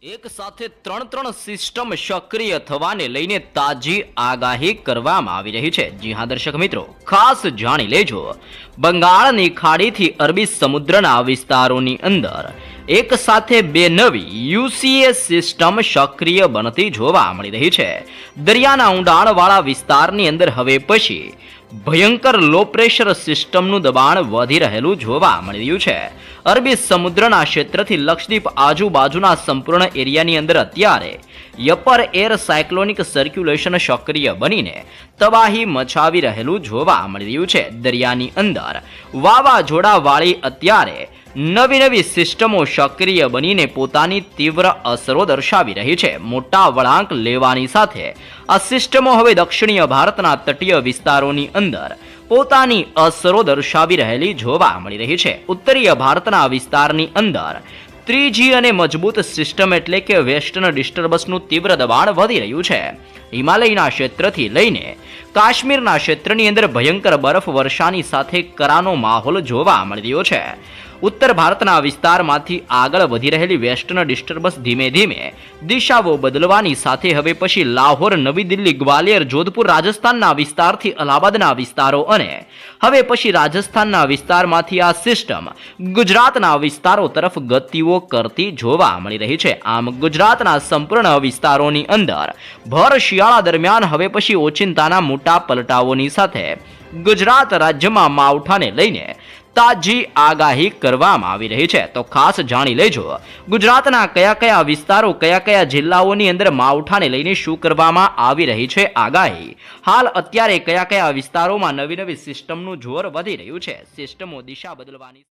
એક સાથે ત્રણ સિસ્ટમ સક્રિય થવાને લઈને તાજી આગાહી કરવામાં આવી રહી છે। જી હા દર્શક મિત્રો, ખાસ જાણી લેજો, બંગાળની ખાડીથી અરબી સમુદ્રના વિસ્તારોની અંદર એક સાથે બે નવી યુસીએ સિસ્ટમ સક્રિય બનતી જોવા મળી રહી છે। દરિયાના ઊંડાણવાળા વિસ્તારની અંદર હવે પછી ભયંકર લો પ્રેશર સિસ્ટમનું દબાણ વધી રહેલું જોવા મળી રહ્યું છે। અરબી સમુદ્રના ક્ષેત્રથી લક્ષદ્વીપ આજુબાજુના સંપૂર્ણ એરિયાની અંદર અત્યારે અપર એર સાયક્લોનિક સર્ક્યુલેશન સક્રિય બનીને તબાહી મચાવી રહેલું જોવા મળી રહ્યું છે। દરિયાની અંદર વાવાઝોડાવાળી અત્યારે નવી સિસ્ટમો સક્રિય બનીને પોતાની તીવ્ર અસરો દર્શાવી રહી છે। મોટા વળાંક લેવાની સાથે આ સિસ્ટમો હવે દક્ષિણીય ભારતના તટીય વિસ્તારોની અંદર પોતાની અસરો દર્શાવી રહેલી જોવા મળી રહી છે। ઉત્તરીય ભારતના વિસ્તારની અંદર ત્રીજી અને મજબૂત સિસ્ટમ એટલે કે વેસ્ટર્ન ડિસ્ટર્બન્સનું તીવ્ર દબાણ વધી રહ્યું છે। હિમાલયના ક્ષેત્રથી લઈને કાશ્મીરના ક્ષેત્રની અંદર ભયંકર બરફ વર્ષાની સાથે કરાનો માહોલ જોવા મળી રહ્યો છે। ઉત્તર ભારતના વિસ્તારમાંથી આગળ વધી રહેલી વેસ્ટર્ન ડિસ્ટર્બન્સ ધીમે ધીમે દિશાઓ બદલવાની સાથે હવે પછી લાહોર, નવી દિલ્હી, ગ્વાલિયર, જોધપુર, રાજસ્થાનના વિસ્તારથી અલ્હાબાદના વિસ્તારો અને હવે પછી રાજસ્થાનના વિસ્તારમાંથી આ સિસ્ટમ ગુજરાતના વિસ્તારો તરફ ગતિઓ કરતી જોવા મળી રહી છે। આમ ગુજરાતના સંપૂર્ણ વિસ્તારોની અંદર ભર શિયાળા દરમિયાન હવે પછી ઓચિંતાના મોટા પલટાઓની સાથે ગુજરાત રાજ્યમાં માવઠાને લઈને તાજી આગાહી કરવામાં આવી રહી છે। તો ખાસ જાણી લેજો, ગુજરાતના કયા વિસ્તારો, કયા જિલ્લાઓની અંદર માવઠાને લઈને શું કરવામાં આવી રહી છે આગાહી। હાલ અત્યારે કયા વિસ્તારોમાં નવી સિસ્ટમનું જોર વધી રહ્યું છે, સિસ્ટમો દિશા બદલવાની